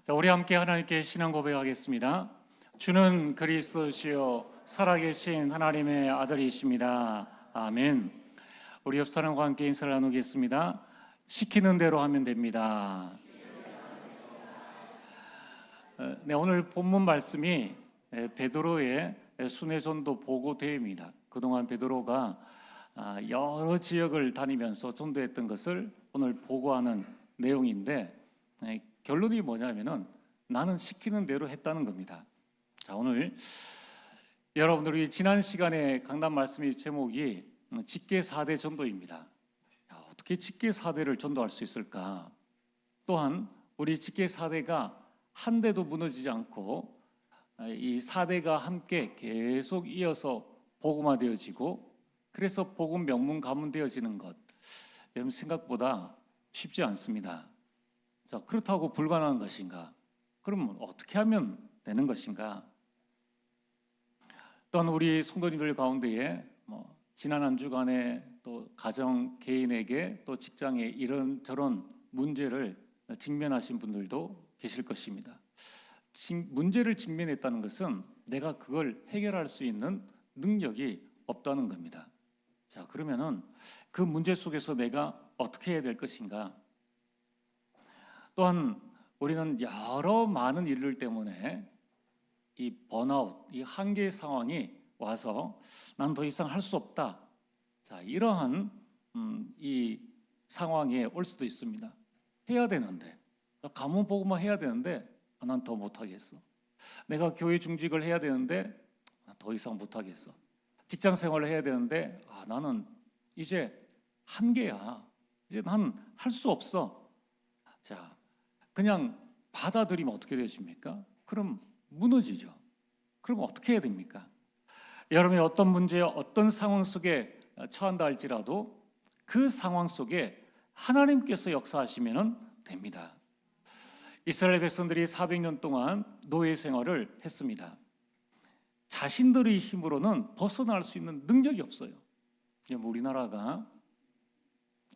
자, 우리 함께 하나님께 신앙 고백하겠습니다. 주는 그리스도시요 살아계신 하나님의 아들이십니다. 아멘. 우리 옆 사람과 함께 인사를 나누겠습니다. 시키는 대로 하면 됩니다. 네, 오늘 본문 말씀이 베드로의 순회전도 보고대회입니다. 그동안 베드로가 여러 지역을 다니면서 전도했던 것을 오늘 보고하는 내용인데, 결론이 뭐냐면은 나는 시키는 대로 했다는 겁니다. 자, 오늘 여러분들이 지난 시간에 강단 말씀의 제목이 직계 4대 전도입니다. 어떻게 직계 4대를 전도할 수 있을까? 또한 우리 직계 4대가 한 대도 무너지지 않고 이 4대가 함께 계속 이어서 복음화되어지고, 그래서 복음 명문 가문 되어지는 것, 여러분 생각보다 쉽지 않습니다. 자, 그렇다고 불가능한 것인가? 그러면 어떻게 하면 되는 것인가? 또한 우리 성도님들 가운데에 지난 한 주간에 또 가정, 개인에게 또 직장에 이런저런 문제를 직면하신 분들도 계실 것입니다. 문제를 직면했다는 것은 내가 그걸 해결할 수 있는 능력이 없다는 겁니다. 자, 그러면은 그 문제 속에서 내가 어떻게 해야 될 것인가? 또한 우리는 여러 많은 일들 때문에 이 번아웃, 이 한계 상황이 와서 난 더 이상 할 수 없다. 자, 이러한 이 상황에 올 수도 있습니다. 해야 되는데, 가문 복음만 해야 되는데 난 더 못하겠어. 내가 교회 중직을 해야 되는데 더 이상 못하겠어. 직장 생활을 해야 되는데 나는 이제 한계야. 이제 난 할 수 없어. 자, 그냥 받아들이면 어떻게 되십니까? 그럼 무너지죠. 그럼 어떻게 해야 됩니까? 여러분이 어떤 문제, 어떤 상황 속에 처한다 할지라도 그 상황 속에 하나님께서 역사하시면 됩니다. 이스라엘 백성들이 400년 동안 노예 생활을 했습니다. 자신들의 힘으로는 벗어날 수 있는 능력이 없어요. 우리나라가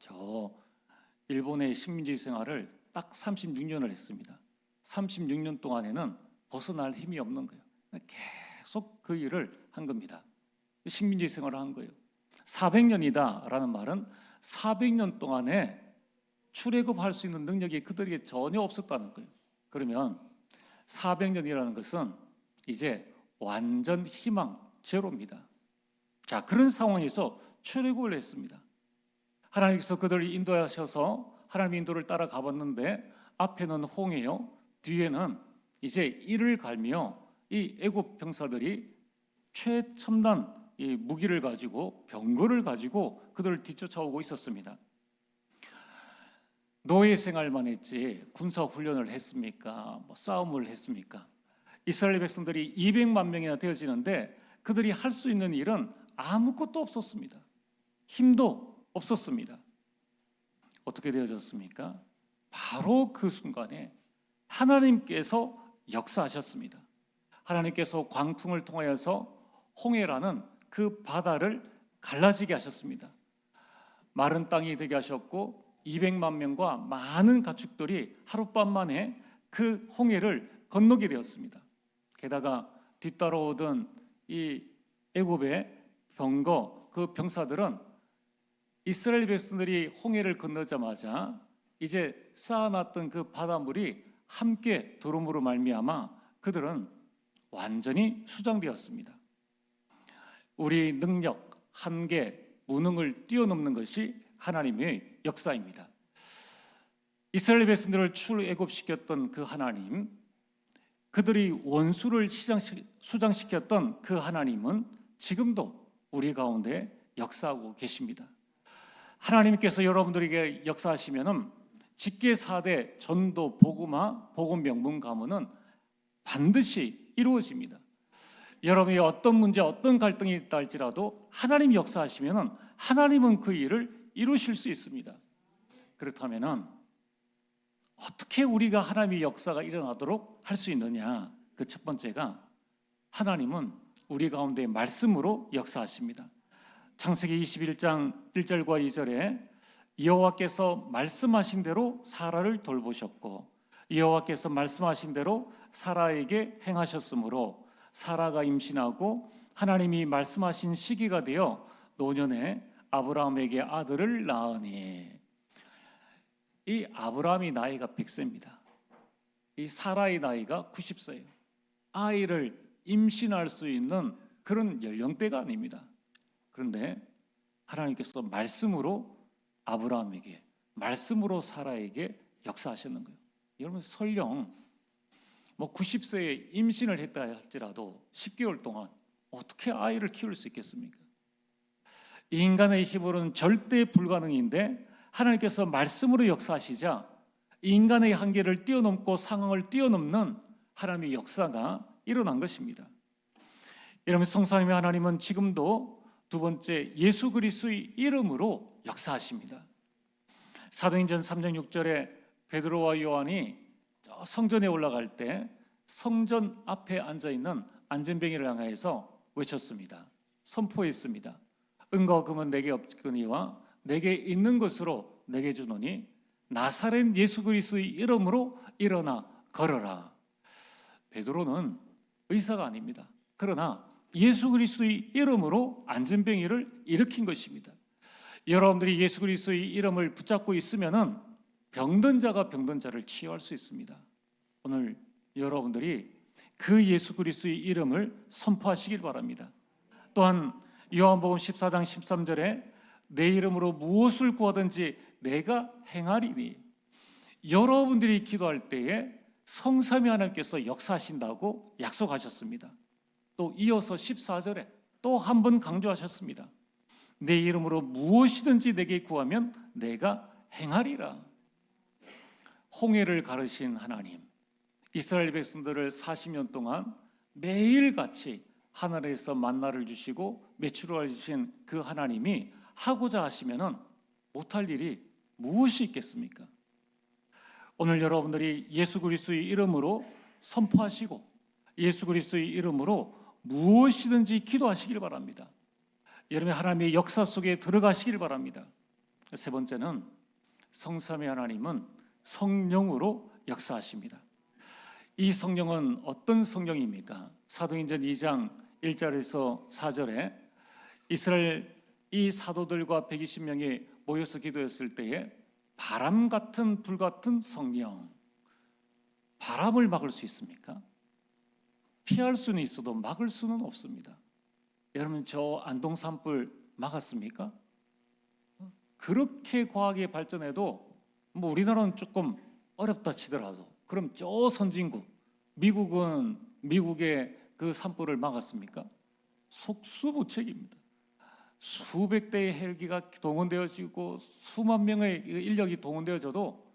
저 일본의 식민지 생활을 딱 36년을 했습니다. 36년 동안에는 벗어날 힘이 없는 거예요. 계속 그 일을 한 겁니다. 식민지 생활을 한 거예요. 400년이다라는 말은 400년 동안에 출애굽할 수 있는 능력이 그들에게 전혀 없었다는 거예요. 그러면 400년이라는 것은 이제 완전 희망 제로입니다. 자, 그런 상황에서 출애굽을 했습니다. 하나님께서 그들을 인도하셔서 하나님의 인도를 따라가 봤는데 앞에는 홍해요, 뒤에는 이제 이를 갈며 이 애굽 병사들이 최첨단 이 무기를 가지고 병거를 가지고 그들을 뒤쫓아오고 있었습니다. 노예 생활만 했지 군사 훈련을 했습니까? 싸움을 했습니까? 이스라엘 백성들이 200만 명이나 되어지는데 그들이 할 수 있는 일은 아무것도 없었습니다. 힘도 없었습니다. 어떻게 되어졌습니까? 바로 그 순간에 하나님께서 역사하셨습니다. 하나님께서 광풍을 통하여서 홍해라는 그 바다를 갈라지게 하셨습니다. 마른 땅이 되게 하셨고 200만 명과 많은 가축들이 하룻밤 만에 그 홍해를 건너게 되었습니다. 게다가 뒤따라오던 이 애굽의 병거, 그 병사들은 이스라엘 백성들이 홍해를 건너자마자 이제 쌓아놨던 그 바닷물이 함께 들어옴으로 말미암아 그들은 완전히 수장되었습니다. 우리 능력, 한계, 무능을 뛰어넘는 것이 하나님의 역사입니다. 이스라엘 백성들을 출애굽시켰던 그 하나님, 그들이 원수를 수장시켰던 그 하나님은 지금도 우리 가운데 역사하고 계십니다. 하나님께서 여러분들에게 역사하시면은 직계 4대 전도 복음화 복음 명문 가문은 반드시 이루어집니다. 여러분이 어떤 문제, 어떤 갈등이 있다 할지라도 하나님 역사하시면은 하나님은 그 일을 이루실 수 있습니다. 그렇다면은 어떻게 우리가 하나님의 역사가 일어나도록 할 수 있느냐? 그 첫 번째가 하나님은 우리 가운데 말씀으로 역사하십니다. 창세기 21장 1절과 2절에 여호와께서 말씀하신 대로 사라를 돌보셨고 여호와께서 말씀하신 대로 사라에게 행하셨으므로 사라가 임신하고 하나님이 말씀하신 시기가 되어 노년에 아브라함에게 아들을 낳으니, 이 아브라함이 나이가 100세입니다. 이 사라의 나이가 90세예요. 아이를 임신할 수 있는 그런 연령대가 아닙니다. 그런데 하나님께서 말씀으로 아브라함에게, 말씀으로 사라에게 역사하셨는 거예요. 여러분, 설령 90세에 임신을 했다 할지라도 10개월 동안 어떻게 아이를 키울 수 있겠습니까? 이 인간의 힘으로는 절대 불가능인데 하나님께서 말씀으로 역사하시자 인간의 한계를 뛰어넘고 상황을 뛰어넘는 하나님의 역사가 일어난 것입니다. 여러분, 성삼위 하나님은 지금도 두 번째 예수 그리스도의 이름으로 역사하십니다. 사도행전 3장 6절에 베드로와 요한이 성전에 올라갈 때 성전 앞에 앉아있는 안전뱅이를 향해서 외쳤습니다. 선포했습니다. 은과 금은 내게 없거니와 내게 있는 것으로 내게 주노니 나사렛 예수 그리스도의 이름으로 일어나 걸어라. 베드로는 의사가 아닙니다. 그러나 예수 그리스도의 이름으로 안전뱅이를 일으킨 것입니다. 여러분들이 예수 그리스도의 이름을 붙잡고 있으면은 병든 자가 병든 자를 치유할 수 있습니다. 오늘 여러분들이 그 예수 그리스도의 이름을 선포하시길 바랍니다. 또한 요한복음 14장 13절에 내 이름으로 무엇을 구하든지 내가 행하리니, 여러분들이 기도할 때에 성삼위 하나님께서 역사하신다고 약속하셨습니다. 또 이어서 14절에 또 한 번 강조하셨습니다. 내 이름으로 무엇이든지 내게 구하면 내가 행하리라. 홍해를 가르신 하나님, 이스라엘 백성들을 40년 동안 매일같이 하늘에서 만나를 주시고 메추라를 주신 그 하나님이 하고자 하시면은 못할 일이 무엇이 있겠습니까? 오늘 여러분들이 예수 그리스도의 이름으로 선포하시고 예수 그리스도의 이름으로 무엇이든지 기도하시길 바랍니다. 여러분, 하나님의 역사 속에 들어가시길 바랍니다. 세 번째는 성삼위 하나님은 성령으로 역사하십니다. 이 성령은 어떤 성령입니까? 사도행전 2장 1절에서 4절에 이스라엘 이 사도들과 120명이 모여서 기도했을 때에 바람 같은 불 같은 성령, 바람을 막을 수 있습니까? 피할 수는 있어도 막을 수는 없습니다. 여러분, 저 안동 산불 막았습니까? 그렇게 과학이 발전해도 우리나라는 조금 어렵다 치더라도, 그럼 저 선진국 미국은 미국의 그 산불을 막았습니까? 속수무책입니다. 수백 대의 헬기가 동원되어지고 수만 명의 인력이 동원되어져도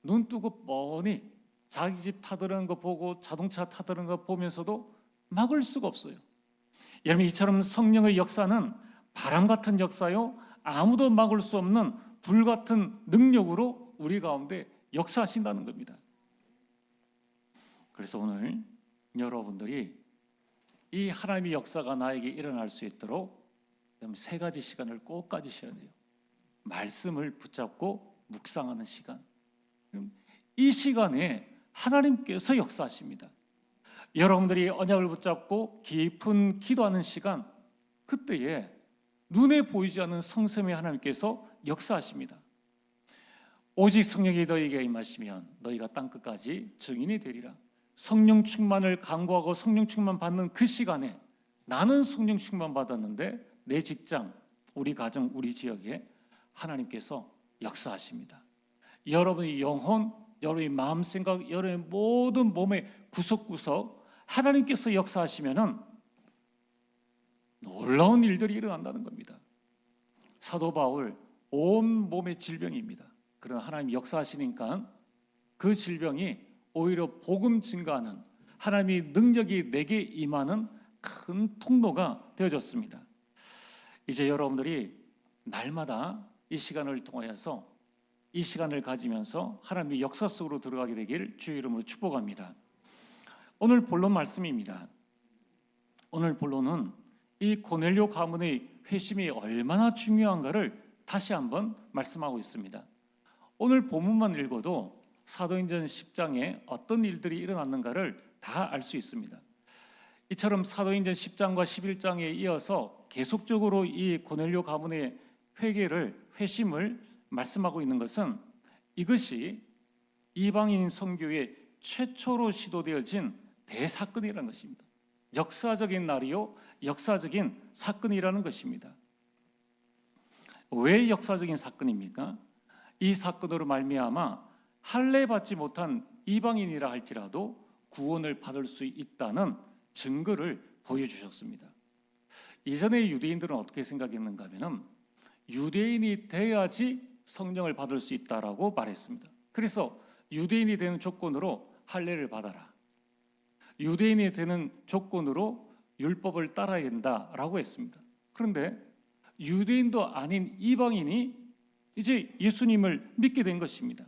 눈 뜨고 뻔히 자기 집 타들어가는 거 보고 자동차 타들어가는 거 보면서도 막을 수가 없어요. 여러분, 이처럼 성령의 역사는 바람 같은 역사요, 아무도 막을 수 없는 불 같은 능력으로 우리 가운데 역사하신다는 겁니다. 그래서 오늘 여러분들이 이 하나님의 역사가 나에게 일어날 수 있도록 세 가지 시간을 꼭 가지셔야 돼요. 말씀을 붙잡고 묵상하는 시간. 이 시간에 하나님께서 역사하십니다. 여러분들이 언약을 붙잡고 깊은 기도하는 시간, 그때에 눈에 보이지 않는 성삼위 하나님께서 역사하십니다. 오직 성령이 너희에게 임하시면 너희가 땅끝까지 증인이 되리라. 성령 충만을 간구하고 성령 충만 받는 그 시간에 나는 성령 충만 받았는데 내 직장, 우리 가정, 우리 지역에 하나님께서 역사하십니다. 여러분의 영혼, 여러분의 마음 생각, 여러분의 모든 몸의 구석구석 하나님께서 역사하시면은 놀라운 일들이 일어난다는 겁니다. 사도 바울 온 몸의 질병입니다. 그러나 하나님 역사하시니까 그 질병이 오히려 복음 증가하는, 하나님의 능력이 내게 임하는 큰 통로가 되어졌습니다. 이제 여러분들이 날마다 이 시간을 통하여서 이 시간을 가지면서 하나님의 역사 속으로 들어가게 되기를 주의 이름으로 축복합니다. 오늘 본론 말씀입니다. 오늘 본론은 이 고넬료 가문의 회심이 얼마나 중요한가를 다시 한번 말씀하고 있습니다. 오늘 본문만 읽어도 사도행전 10장에 어떤 일들이 일어났는가를 다 알 수 있습니다. 이처럼 사도행전 10장과 11장에 이어서 계속적으로 이 고넬료 가문의 회심을 말씀하고 있는 것은 이것이 이방인 선교의 최초로 시도되어진 대사건이라는 것입니다. 역사적인 날이요, 역사적인 사건이라는 것입니다. 왜 역사적인 사건입니까? 이 사건으로 말미암아 할례 받지 못한 이방인이라 할지라도 구원을 받을 수 있다는 증거를 보여주셨습니다. 이전에 유대인들은 어떻게 생각했는가 하면 유대인이 돼야지 성령을 받을 수 있다라고 말했습니다. 그래서 유대인이 되는 조건으로 할례를 받아라, 유대인이 되는 조건으로 율법을 따라야 된다라고 했습니다. 그런데 유대인도 아닌 이방인이 이제 예수님을 믿게 된 것입니다.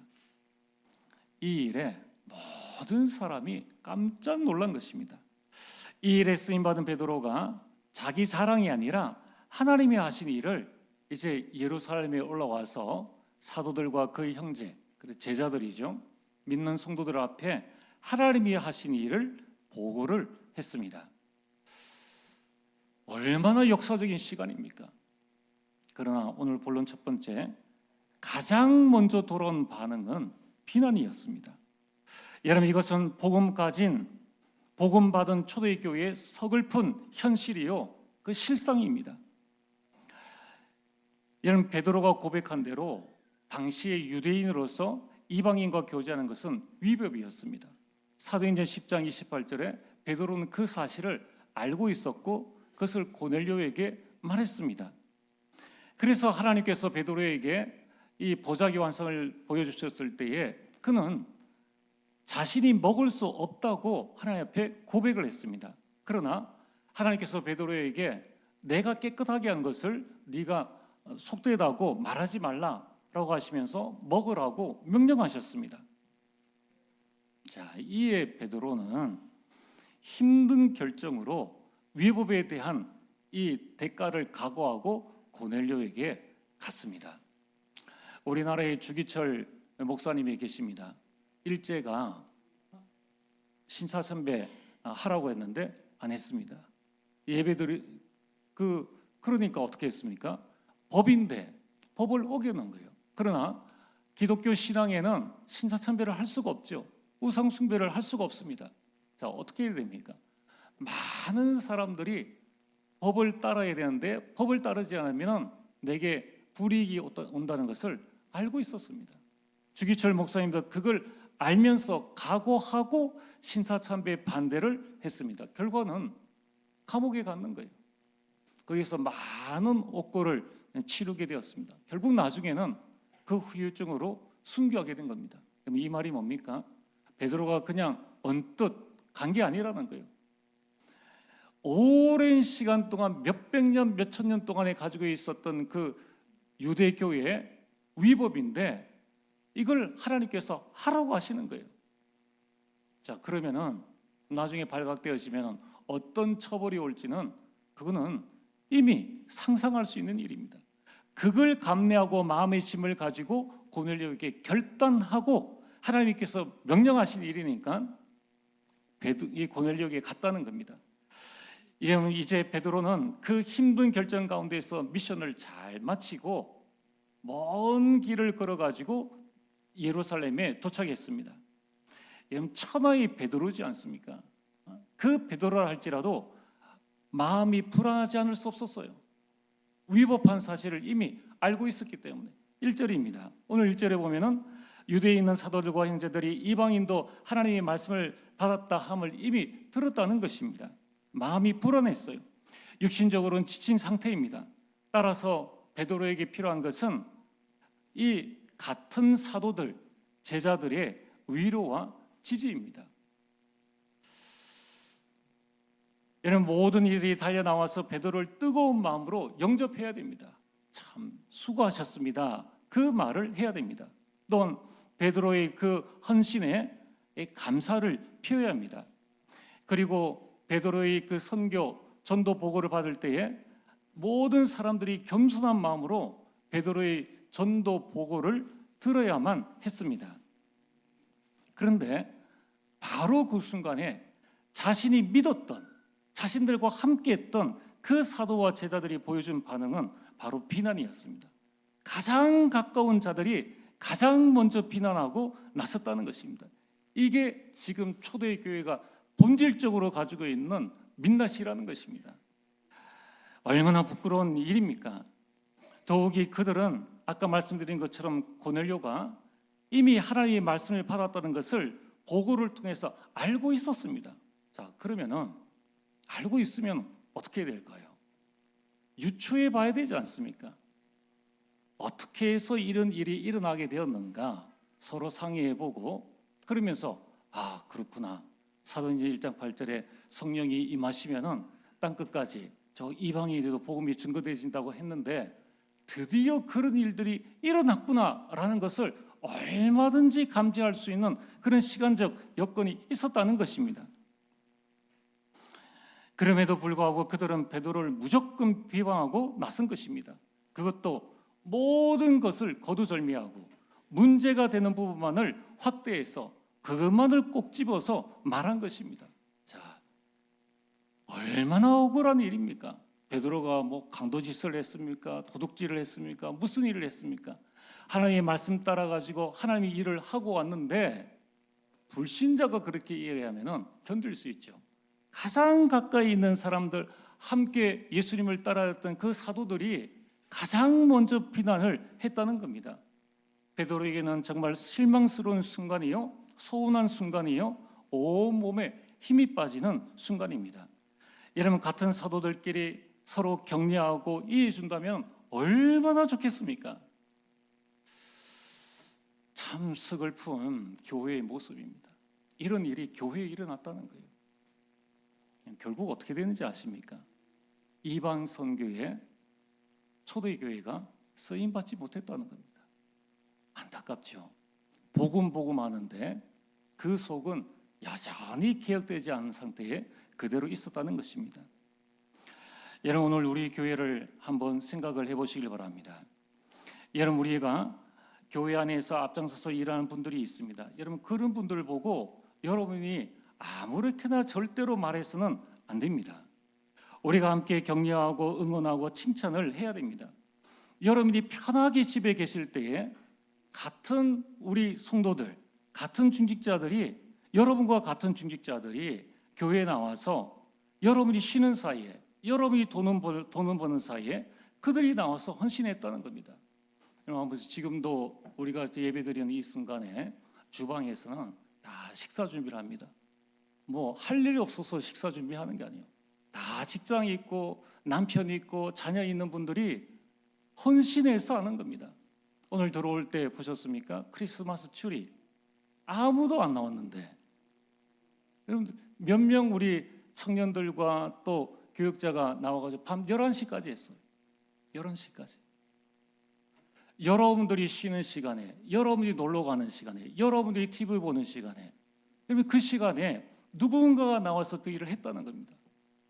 이 일에 모든 사람이 깜짝 놀란 것입니다. 이 일에 쓰임받은 베드로가 자기 자랑이 아니라 하나님이 하신 일을 이제 예루살렘에 올라와서 사도들과 그의 형제, 제자들이죠, 믿는 성도들 앞에 하나님이 하신 일을 보고를 했습니다. 얼마나 역사적인 시간입니까? 그러나 오늘 본론 첫 번째, 가장 먼저 돌아온 반응은 비난이었습니다. 여러분, 이것은 복음 받은 초대교회의 서글픈 현실이요, 그 실상입니다. 여러분, 베드로가 고백한 대로 당시의 유대인으로서 이방인과 교제하는 것은 위법이었습니다. 사도행전 10장 28절에 베드로는 그 사실을 알고 있었고 그것을 고넬료에게 말했습니다. 그래서 하나님께서 베드로에게 이 보자기 완성을 보여주셨을 때에 그는 자신이 먹을 수 없다고 하나님 앞에 고백을 했습니다. 그러나 하나님께서 베드로에게 내가 깨끗하게 한 것을 네가 속되다고 말하지 말라라고 하시면서 먹으라고 명령하셨습니다. 자, 이에 베드로는 힘든 결정으로 위법에 대한 이 대가를 각오하고 고넬료에게 갔습니다. 우리나라의 주기철 목사님이 계십니다. 일제가 신사참배 하라고 했는데 안 했습니다. 예배들이 그러니까 어떻게 했습니까? 법인데 법을 어겨놓은 거예요. 그러나 기독교 신앙에는 신사참배를 할 수가 없죠. 우상 숭배를 할 수가 없습니다. 자, 어떻게 해야 됩니까? 많은 사람들이 법을 따라야 되는데 법을 따르지 않으면 내게 불이익이 온다는 것을 알고 있었습니다. 주기철 목사님도 그걸 알면서 각오하고 신사참배에 반대를 했습니다. 결과는 감옥에 갔는 거예요. 거기서 많은 옥고를 치르게 되었습니다. 결국 나중에는 그 후유증으로 순교하게 된 겁니다. 그럼 이 말이 뭡니까? 베드로가 그냥 언뜻 간 게 아니라는 거예요. 오랜 시간 동안 몇백 년, 몇천 년 동안에 가지고 있었던 그 유대교의 위법인데 이걸 하나님께서 하라고 하시는 거예요. 자, 그러면은 나중에 발각되어지면 어떤 처벌이 올지는 그거는 이미 상상할 수 있는 일입니다. 그걸 감내하고 마음의 힘을 가지고 고넬료에게 결단하고 하나님께서 명령하신 일이니까 이 고넬료에게 갔다는 겁니다. 이제 베드로는 그 힘든 결정 가운데서 미션을 잘 마치고 먼 길을 걸어가지고 예루살렘에 도착했습니다. 여러분, 천하의 베드로지 않습니까? 그 베드로라 할지라도 마음이 불안하지 않을 수 없었어요. 위법한 사실을 이미 알고 있었기 때문에. 1절입니다. 오늘 1절에 보면은 유대에 있는 사도들과 형제들이 이방인도 하나님의 말씀을 받았다 함을 이미 들었다는 것입니다. 마음이 불안했어요. 육신적으로는 지친 상태입니다. 따라서 베드로에게 필요한 것은 이 같은 사도들, 제자들의 위로와 지지입니다. 이런 모든 일이 달려나와서 베드로를 뜨거운 마음으로 영접해야 됩니다. 참 수고하셨습니다. 그 말을 해야 됩니다. 또한 베드로의 그 헌신에 감사를 표해야 합니다. 그리고 베드로의 그 선교, 전도 보고를 받을 때에 모든 사람들이 겸손한 마음으로 베드로의 전도 보고를 들어야만 했습니다. 그런데 바로 그 순간에 자신이 믿었던, 자신들과 함께했던 그 사도와 제자들이 보여준 반응은 바로 비난이었습니다. 가장 가까운 자들이 가장 먼저 비난하고 나섰다는 것입니다. 이게 지금 초대교회가 본질적으로 가지고 있는 민낯이라는 것입니다. 얼마나 부끄러운 일입니까? 더욱이 그들은 아까 말씀드린 것처럼 고넬료가 이미 하나님의 말씀을 받았다는 것을 보고를 통해서 알고 있었습니다. 자, 그러면은 알고 있으면 어떻게 될까요? 유추해 봐야 되지 않습니까? 어떻게 해서 이런 일이 일어나게 되었는가 서로 상의해보고, 그러면서 그렇구나, 사도행전 1장 8절에 성령이 임하시면은 땅끝까지 저 이방인에도 복음이 증거되어진다고 했는데 드디어 그런 일들이 일어났구나라는 것을 얼마든지 감지할 수 있는 그런 시간적 여건이 있었다는 것입니다. 그럼에도 불구하고 그들은 베드로를 무조건 비방하고 나선 것입니다. 그것도 모든 것을 거두절미하고 문제가 되는 부분만을 확대해서 그것만을 꼭 집어서 말한 것입니다. 자, 얼마나 억울한 일입니까? 베드로가 뭐 강도짓을 했습니까? 도둑질을 했습니까? 무슨 일을 했습니까? 하나님의 말씀 따라 가지고 하나님의 일을 하고 왔는데 불신자가 그렇게 이해하면은 견딜 수 있죠. 가장 가까이 있는 사람들, 함께 예수님을 따라했던 그 사도들이 가장 먼저 비난을 했다는 겁니다. 베드로에게는 정말 실망스러운 순간이요, 서운한 순간이요, 온몸에 힘이 빠지는 순간입니다. 여러분, 같은 사도들끼리 서로 격려하고 이해해 준다면 얼마나 좋겠습니까? 참 서글픈 교회의 모습입니다. 이런 일이 교회에 일어났다는 거예요. 결국 어떻게 되는지 아십니까? 이방 선교에 초대교회가 쓰임받지 못했다는 겁니다. 안타깝죠. 복음 하는데 그 속은 여전히 개혁되지 않은 상태에 그대로 있었다는 것입니다. 여러분, 오늘 우리 교회를 한번 생각을 해보시길 바랍니다. 여러분, 우리가 교회 안에서 앞장서서 일하는 분들이 있습니다. 여러분, 그런 분들을 보고 여러분이 아무렇게나 절대로 말해서는 안 됩니다. 우리가 함께 격려하고 응원하고 칭찬을 해야 됩니다. 여러분이 편하게 집에 계실 때에 같은 우리 성도들, 같은 중직자들이, 여러분과 같은 중직자들이 교회에 나와서 여러분이 쉬는 사이에, 여러분이 돈은 버는 사이에 그들이 나와서 헌신했다는 겁니다. 여러분, 지금도 우리가 예배드리는 이 순간에 주방에서는 다 식사 준비를 합니다. 뭐 할 일이 없어서 식사 준비하는 게 아니에요. 다 직장이 있고 남편이 있고 자녀 있는 분들이 헌신해서 하는 겁니다. 오늘 들어올 때 보셨습니까? 크리스마스 트리 아무도 안 나왔는데, 여러분, 몇 명 우리 청년들과 또 교육자가 나와가지고 밤 11시까지 했어요. 11시까지. 여러분들이 쉬는 시간에, 여러분들이 놀러 가는 시간에, 여러분들이 TV 보는 시간에, 여러분 그 시간에 누군가가 나와서 그 일을 했다는 겁니다.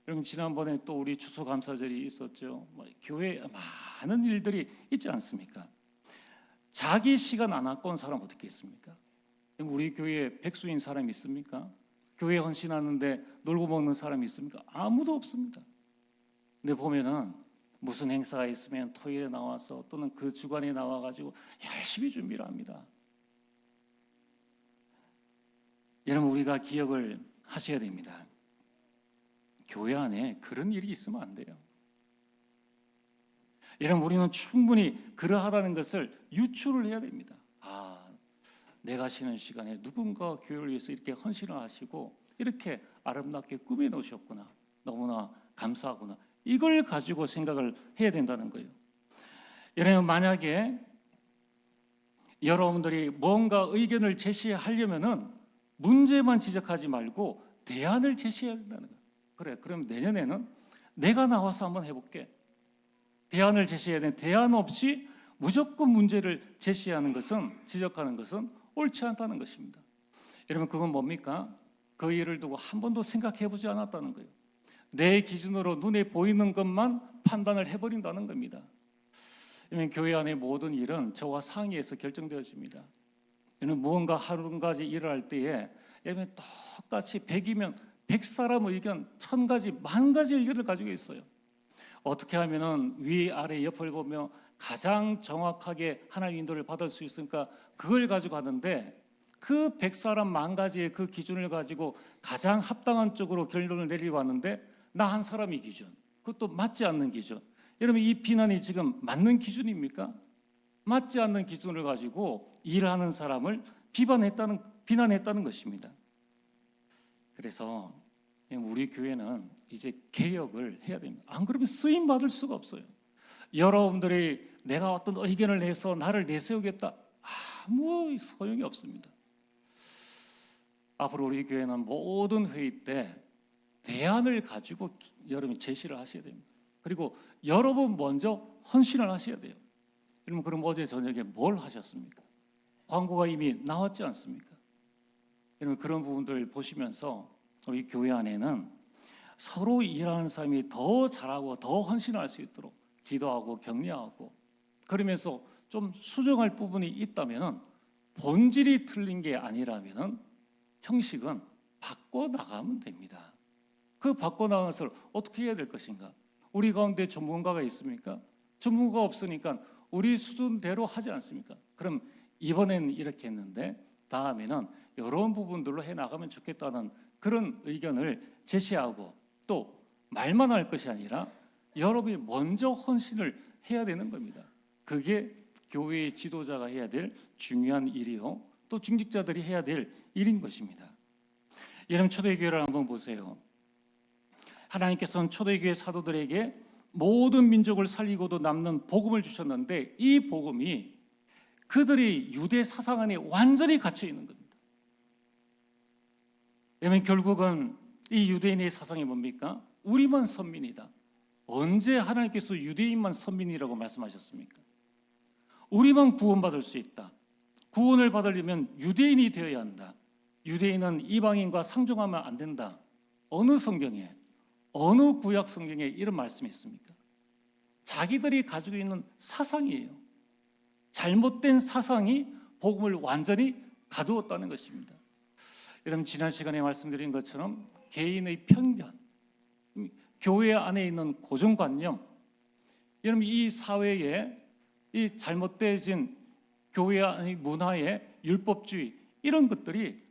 여러분, 지난번에 또 우리 추수감사절이 있었죠. 교회에 많은 일들이 있지 않습니까? 자기 시간 안 아까운 사람 어떻게 있습니까? 우리 교회에 백수인 사람이 있습니까? 교회 헌신하는데 놀고 먹는 사람이 있습니까? 아무도 없습니다. 근데 보면은 무슨 행사가 있으면 토요일에 나와서 또는 그 주간에 나와가지고 열심히 준비를 합니다. 여러분, 우리가 기억을 하셔야 됩니다. 교회 안에 그런 일이 있으면 안 돼요. 여러분, 우리는 충분히 그러하다는 것을 유추를 해야 됩니다. 내가 쉬는 시간에 누군가 교회를 위해서 이렇게 헌신을 하시고 이렇게 아름답게 꾸며 놓으셨구나, 너무나 감사하구나, 이걸 가지고 생각을 해야 된다는 거예요. 여러분, 만약에 여러분들이 뭔가 의견을 제시하려면은 문제만 지적하지 말고 대안을 제시해야 된다는 거예요. 그래, 그럼 내년에는 내가 나와서 한번 해볼게. 대안을 제시해야 되는, 대안 없이 무조건 문제를 제시하는 것은, 지적하는 것은 옳지 않다는 것입니다. 여러분, 그건 뭡니까? 그 일을 두고 한 번도 생각해보지 않았다는 거예요. 내 기준으로 눈에 보이는 것만 판단을 해버린다는 겁니다. 교회 안의 모든 일은 저와 상의해서 결정되어집니다. 이는 무언가 한 가지 일을 할 때에 예를 똑같이 100이면 100사람 의견, 1000가지, 10,000가지 의견을 가지고 있어요. 어떻게 하면은 위, 아래, 옆을 보며 가장 정확하게 하나님 인도를 받을 수 있으니까 그걸 가지고 하는데, 그 100사람 10,000가지의 그 기준을 가지고 가장 합당한 쪽으로 결론을 내리고 하는데, 나 한 사람이 기준, 그것도 맞지 않는 기준. 여러분, 이 비난이 지금 맞는 기준입니까? 맞지 않는 기준을 가지고 일하는 사람을 비난했다는 것입니다. 그래서 우리 교회는 이제 개혁을 해야 됩니다. 안 그러면 쓰임 받을 수가 없어요. 여러분들이 내가 어떤 의견을 내서 나를 내세우겠다, 아무 소용이 없습니다. 앞으로 우리 교회는 모든 회의 때 대안을 가지고 여러분이 제시를 하셔야 됩니다. 그리고 여러분 먼저 헌신을 하셔야 돼요. 여러분, 그럼 어제 저녁에 뭘 하셨습니까? 광고가 이미 나왔지 않습니까? 여러분, 그런 부분들 보시면서 우리 교회 안에는 서로 일하는 사람이 더 잘하고 더 헌신할 수 있도록 기도하고 격려하고, 그러면서 좀 수정할 부분이 있다면 본질이 틀린 게 아니라면 형식은 바꿔나가면 됩니다. 그 바꿔나가는 것을 어떻게 해야 될 것인가? 우리 가운데 전문가가 있습니까? 전문가가 없으니까 우리 수준대로 하지 않습니까? 그럼 이번엔 이렇게 했는데 다음에는 이런 부분들로 해나가면 좋겠다는 그런 의견을 제시하고, 또 말만 할 것이 아니라 여러분이 먼저 헌신을 해야 되는 겁니다. 그게 교회의 지도자가 해야 될 중요한 일이요, 또 중직자들이 해야 될 일인 것입니다. 여러분, 초대교회를 한번 보세요. 하나님께서는 초대교회 사도들에게 모든 민족을 살리고도 남는 복음을 주셨는데, 이 복음이 그들이 유대 사상 안에 완전히 갇혀 있는 겁니다. 왜냐하면 결국은 이 유대인의 사상이 뭡니까? 우리만 선민이다. 언제 하나님께서 유대인만 선민이라고 말씀하셨습니까? 우리만 구원받을 수 있다. 구원을 받으려면 유대인이 되어야 한다. 유대인은 이방인과 상종하면 안 된다. 어느 성경에, 어느 구약 성경에 이런 말씀이 있습니까? 자기들이 가지고 있는 사상이에요. 잘못된 사상이 복음을 완전히 가두었다는 것입니다. 여러분, 지난 시간에 말씀드린 것처럼 개인의 편견, 교회 안에 있는 고정관념, 여러분, 이 사회에 이 잘못되어진 교회 안의 문화의 율법주의, 이런 것들이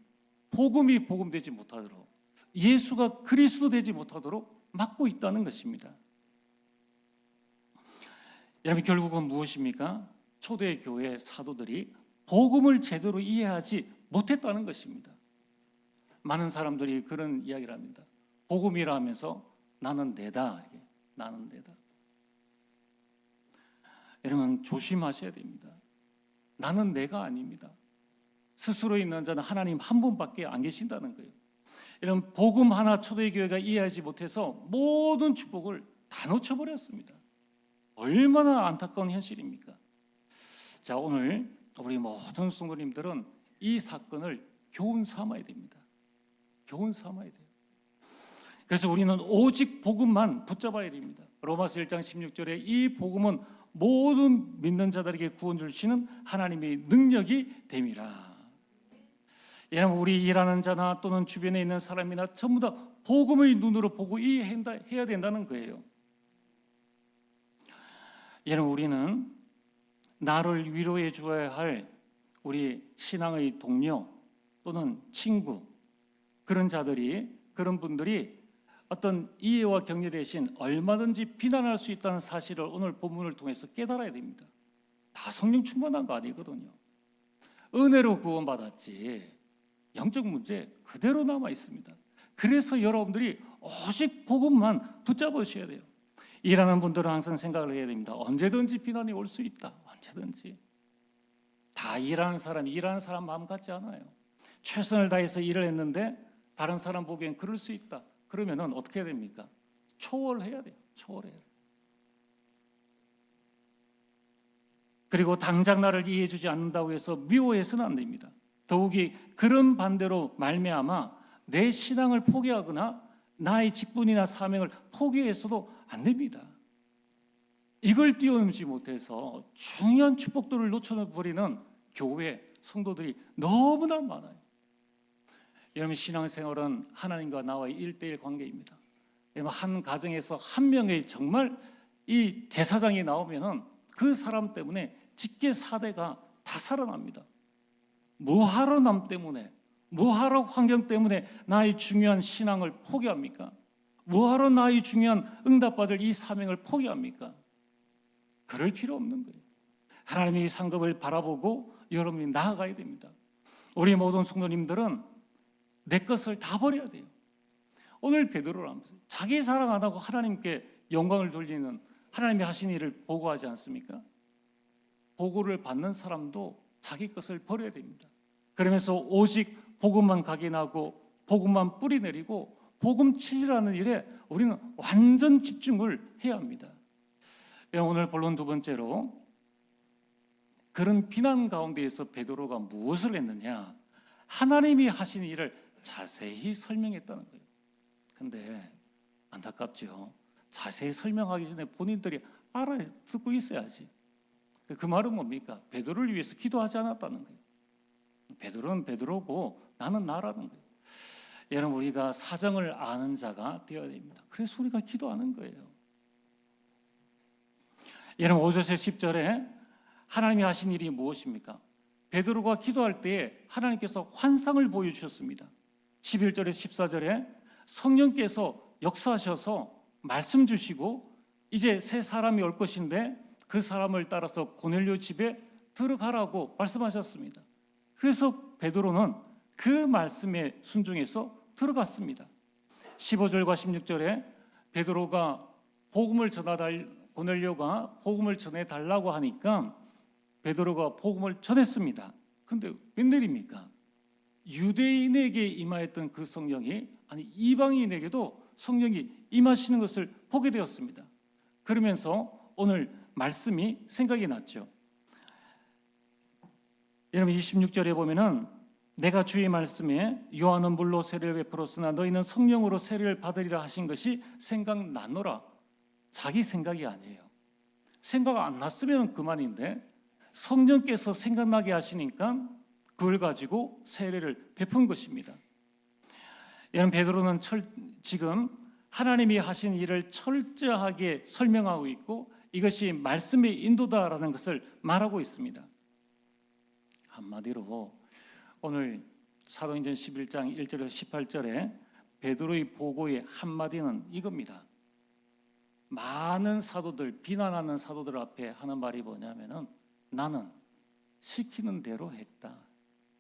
복음이 복음되지 못하도록, 예수가 그리스도 되지 못하도록 막고 있다는 것입니다. 여러분, 결국은 무엇입니까? 초대교회 사도들이 복음을 제대로 이해하지 못했다는 것입니다. 많은 사람들이 그런 이야기를 합니다. 복음이라 하면서 나는 내다, 나는 내다. 여러분, 조심하셔야 됩니다. 나는 내가 아닙니다. 스스로 있는 자는 하나님 한 분밖에 안 계신다는 거예요. 여러분, 복음 하나 초대교회가 이해하지 못해서 모든 축복을 다 놓쳐버렸습니다. 얼마나 안타까운 현실입니까? 자, 오늘 우리 모든 성도님들은 이 사건을 교훈 삼아야 됩니다. 교훈 삼아야 돼요. 그래서 우리는 오직 복음만 붙잡아야 됩니다. 로마서 1장 16절에 이 복음은 모든 믿는 자들에게 구원 주시는 하나님의 능력이 됨이라. 여러분, 우리 일하는 자나 또는 주변에 있는 사람이나 전부 다 복음의 눈으로 보고 이해해야 된다는 거예요. 여러분, 우리는 나를 위로해 주어야 할 우리 신앙의 동료 또는 친구, 그런 자들이, 그런 분들이 어떤 이해와 격려 대신 얼마든지 비난할 수 있다는 사실을 오늘 본문을 통해서 깨달아야 됩니다. 다 성령 충만한 거 아니거든요. 은혜로 구원받았지 영적 문제 그대로 남아 있습니다. 그래서 여러분들이 오직 복음만 붙잡으셔야 돼요. 일하는 분들은 항상 생각을 해야 됩니다. 언제든지 비난이 올 수 있다. 언제든지. 다 일하는 사람 마음 같지 않아요. 최선을 다해서 일을 했는데 다른 사람 보기엔 그럴 수 있다. 그러면은 어떻게 해야 됩니까? 초월해야 돼요. 초월해야 돼요. 그리고 당장 나를 이해해주지 않는다고 해서 미워해서는 안 됩니다. 더욱이 그런 반대로 말미암아 내 신앙을 포기하거나 나의 직분이나 사명을 포기해서도 안 됩니다. 이걸 뛰어넘지 못해서 중요한 축복들을 놓쳐버리는 교회, 성도들이 너무나 많아요. 여러분, 신앙생활은 하나님과 나와의 1:1 관계입니다. 여러분, 한 가정에서 한 명의 정말 이 제사장이 나오면은 그 사람 때문에 직계 4대가 다 살아납니다. 뭐하러 남 때문에, 뭐하러 환경 때문에 나의 중요한 신앙을 포기합니까? 뭐하러 나의 중요한 응답받을 이 사명을 포기합니까? 그럴 필요 없는 거예요. 하나님의 이 상급을 바라보고 여러분이 나아가야 됩니다. 우리 모든 성도님들은 내 것을 다 버려야 돼요. 오늘 베드로는 자기 사랑 안 하고 하나님께 영광을 돌리는, 하나님이 하신 일을 보고하지 않습니까? 보고를 받는 사람도 자기 것을 버려야 됩니다. 그러면서 오직 복음만 각인하고 복음만 뿌리내리고 복음 치지라는 일에 우리는 완전 집중을 해야 합니다. 오늘 본론 두 번째로, 그런 비난 가운데에서 베드로가 무엇을 했느냐? 하나님이 하신 일을 자세히 설명했다는 거예요. 근데 안타깝죠. 자세히 설명하기 전에 본인들이 알아듣고 있어야지. 그 말은 뭡니까? 베드로를 위해서 기도하지 않았다는 거예요. 베드로는 베드로고 나는 나라는 거예요. 여러분, 우리가 사정을 아는 자가 되어야 됩니다. 그래서 우리가 기도하는 거예요. 여러분, 5절에서 10절에 하나님이 하신 일이 무엇입니까? 베드로가 기도할 때에 하나님께서 환상을 보여주셨습니다. 11절에서 14절에 성령께서 역사하셔서 말씀 주시고 이제 새 사람이 올 것인데 그 사람을 따라서 고넬료 집에 들어가라고 말씀하셨습니다. 그래서 베드로는 그 말씀에 순종해서 들어갔습니다. 15절과 16절에 베드로가 고넬료가 복음을 전해달라고 하니까 베드로가 복음을 전했습니다. 그런데 웬일입니까? 유대인에게 임하였던 그 성령이, 아니 이방인에게도 성령이 임하시는 것을 보게 되었습니다. 그러면서 오늘 말씀이 생각이 났죠. 여러분, 26절에 보면은 내가 주의 말씀에 요한은 물로 세례를 베풀었으나 너희는 성령으로 세례를 받으리라 하신 것이 생각나노라. 자기 생각이 아니에요. 생각 안 났으면 그만인데 성령께서 생각나게 하시니까 그걸 가지고 세례를 베푼 것입니다. 여러분, 베드로는 지금 하나님이 하신 일을 철저하게 설명하고 있고 이것이 말씀의 인도다라는 것을 말하고 있습니다. 한마디로 오늘 사도행전 11장 1절에서 18절에 베드로의 보고의 한마디는 이겁니다. 많은 사도들, 비난하는 사도들 앞에 하는 말이 뭐냐면은 나는 시키는 대로 했다.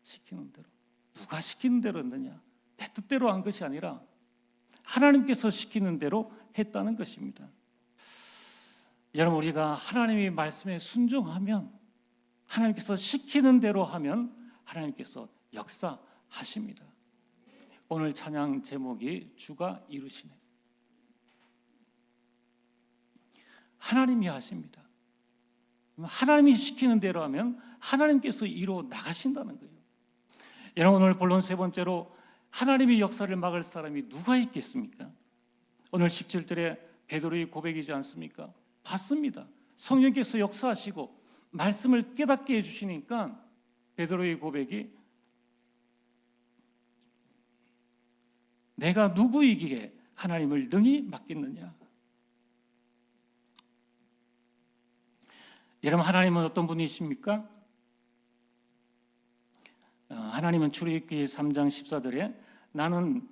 시키는 대로. 누가 시키는 대로 했느냐? 내 뜻대로 한 것이 아니라 하나님께서 시키는 대로 했다는 것입니다. 여러분, 우리가 하나님의 말씀에 순종하면, 하나님께서 시키는 대로 하면 하나님께서 역사하십니다. 오늘 찬양 제목이 주가 이루시네. 하나님이 하십니다. 하나님이 시키는 대로 하면 하나님께서 이루어 나가신다는 거예요. 여러분, 오늘 본론 세 번째로 하나님의 역사를 막을 사람이 누가 있겠습니까? 오늘 17절에 베드로의 고백이지 않습니까? 봤습니다. 성령께서 역사하시고 말씀을 깨닫게 해주시니까 베드로의 고백이 내가 누구이기에 하나님을 능히 맡겠느냐? 여러분, 하나님은 어떤 분이십니까? 하나님은 출애굽기 3장 14절에 나는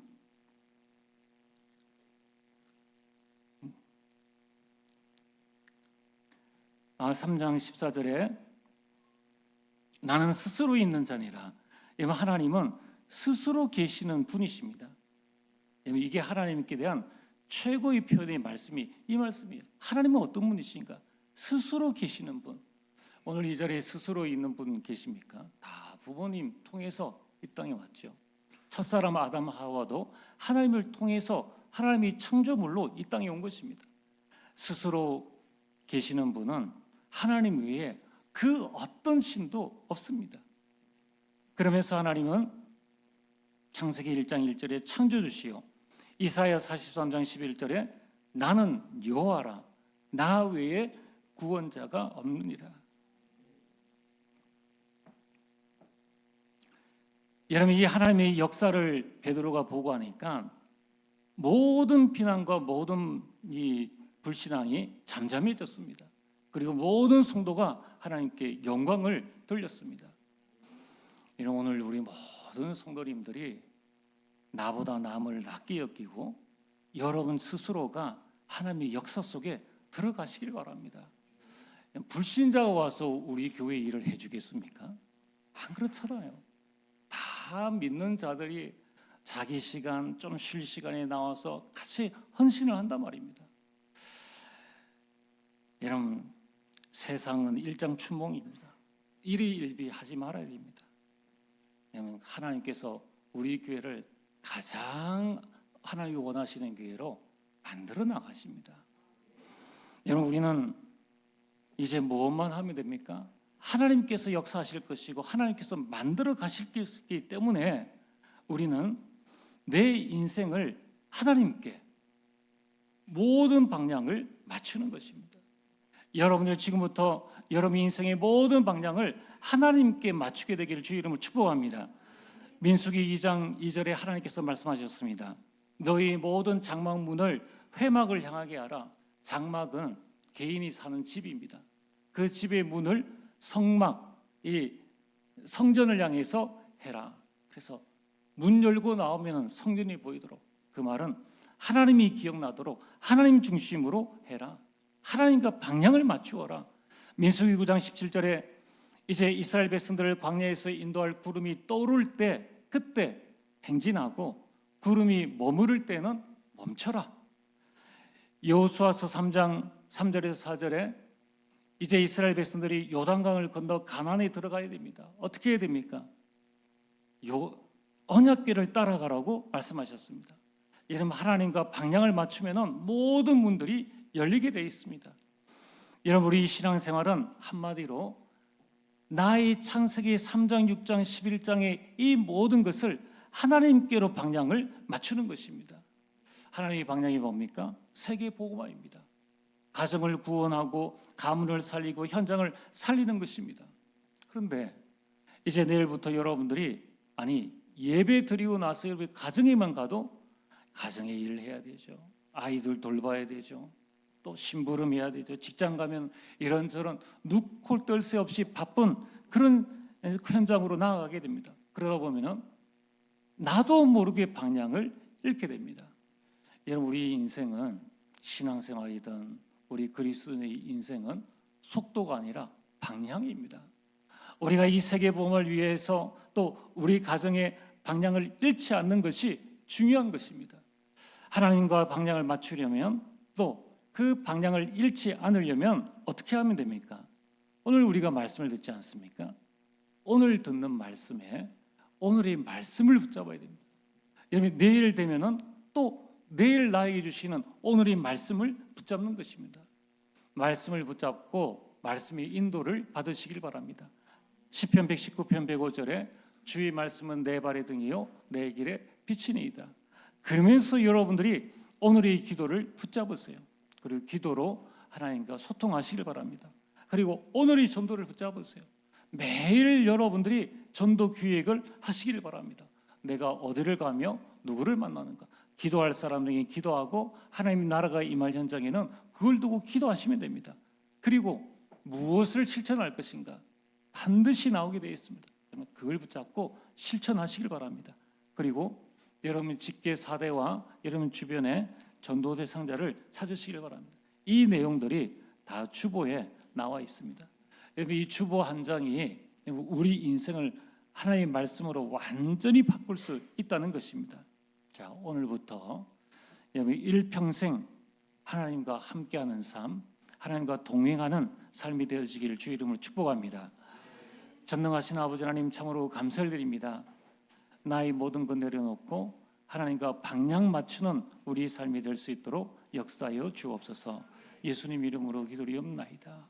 3장 14절에 나는 스스로 있는 자니라. 하나님은 스스로 계시는 분이십니다. 이게 하나님께 대한 최고의 표현의 말씀이 이 말씀이에요. 하나님은 어떤 분이신가? 스스로 계시는 분. 오늘 이 자리에 스스로 있는 분 계십니까? 다 부모님 통해서 이 땅에 왔죠. 첫사람 아담 하와도 하나님을 통해서 하나님이 창조물로 이 땅에 온 것입니다. 스스로 계시는 분은 하나님 외에 그 어떤 신도 없습니다. 그러면서 하나님은 창세기 1장 1절에 창조주시요 이사야 43장 11절에 나는 여호와라 나 외에 구원자가 없느니라. 여러분, 이 하나님의 역사를 베드로가 보고 하니까 모든 비난과 모든 이 불신앙이 잠잠해졌습니다. 그리고 모든 성도가 하나님께 영광을 돌렸습니다. 이런 오늘 우리 모든 성도님들이 나보다 남을 낮게 여기고 여러분 스스로가 하나님의 역사 속에 들어가시길 바랍니다. 불신자가 와서 우리 교회 일을 해주겠습니까? 안 그렇잖아요. 다 믿는 자들이 자기 시간, 좀 쉴 시간에 나와서 같이 헌신을 한단 말입니다. 여러분, 세상은 일장춘몽입니다. 일희일비 하지 말아야 됩니다. 왜냐하면 하나님께서 우리 교회를 가장 하나님이 원하시는 교회로 만들어 나가십니다. 여러분, 우리는 이제 무엇만 하면 됩니까? 하나님께서 역사하실 것이고 하나님께서 만들어 가실 것이기 때문에 우리는 내 인생을 하나님께 모든 방향을 맞추는 것입니다. 여러분들 지금부터 여러분 인생의 모든 방향을 하나님께 맞추게 되기를 주의 이름으로 축복합니다. 민수기 2장 2절에 하나님께서 말씀하셨습니다. 너희 모든 장막문을 회막을 향하게 하라. 장막은 개인이 사는 집입니다. 그 집의 문을 성막, 이 성전을 향해서 해라. 그래서 문 열고 나오면 성전이 보이도록, 그 말은 하나님이 기억나도록 하나님 중심으로 해라. 하나님과 방향을 맞추어라. 민수기 9장 17절에 이제 이스라엘 백성들을 광야에서 인도할 구름이 떠오를 때 그때 행진하고 구름이 머무를 때는 멈춰라. 여호수아서 3장 3절에서 4절에 이제 이스라엘 백성들이 요단강을 건너 가나안에 들어가야 됩니다. 어떻게 해야 됩니까? 언약궤를 따라가라고 말씀하셨습니다. 여러분, 하나님과 방향을 맞추면 모든 문들이 열리게 되어 있습니다. 여러분, 우리 신앙생활은 한마디로 나의 창세기 3장, 6장, 11장의 이 모든 것을 하나님께로 방향을 맞추는 것입니다. 하나님의 방향이 뭡니까? 세계복음화입니다. 가정을 구원하고 가문을 살리고 현장을 살리는 것입니다. 그런데 이제 내일부터 여러분들이 예배 드리고 나서 여러분 가정에만 가도 가정의 일을 해야 되죠. 아이들 돌봐야 되죠. 또 심부름해야 되죠. 직장 가면 이런저런 눈코 뜰 새 없이 바쁜 그런 현장으로 나아가게 됩니다. 그러다 보면은 나도 모르게 방향을 잃게 됩니다. 여러분, 우리 인생은 신앙생활이든 우리 그리스도인의 인생은 속도가 아니라 방향입니다. 우리가 이 세계복음을 위해서 또 우리 가정의 방향을 잃지 않는 것이 중요한 것입니다. 하나님과 방향을 맞추려면 또 그 방향을 잃지 않으려면 어떻게 하면 됩니까? 오늘 우리가 말씀을 듣지 않습니까? 오늘 듣는 말씀에 오늘의 말씀을 붙잡아야 됩니다. 여러분, 내일 되면은 또 내일 나에게 주시는 오늘의 말씀을 붙잡는 것입니다. 말씀을 붙잡고 말씀의 인도를 받으시길 바랍니다. 시편 119편 105절에 주의 말씀은 내 발의 등이요 내 길에 빛이니이다. 그러면서 여러분들이 오늘의 기도를 붙잡으세요. 그리고 기도로 하나님과 소통하시길 바랍니다. 그리고 오늘의 전도를 붙잡으세요. 매일 여러분들이 전도 기획을 하시길 바랍니다. 내가 어디를 가며 누구를 만나는가? 기도할 사람에게 기도하고 하나님 나라가 임할 현장에는 그걸 두고 기도하시면 됩니다. 그리고 무엇을 실천할 것인가? 반드시 나오게 되어 있습니다. 그걸 붙잡고 실천하시길 바랍니다. 그리고 여러분 직계 사대와 여러분 주변에 전도 대상자를 찾으시길 바랍니다. 이 내용들이 다 주보에 나와 있습니다. 여러분, 이 주보 한 장이 우리 인생을 하나님의 말씀으로 완전히 바꿀 수 있다는 것입니다. 자, 오늘부터 여러분 일평생 하나님과 함께하는 삶, 하나님과 동행하는 삶이 되어지기를 주의 이름으로 축복합니다. 전능하신 아버지 하나님, 참으로 감사를 드립니다. 나의 모든 것 내려놓고 하나님과 방향 맞추는 우리 삶이 될 수 있도록 역사하여 주옵소서. 예수님 이름으로 기도리옵나이다.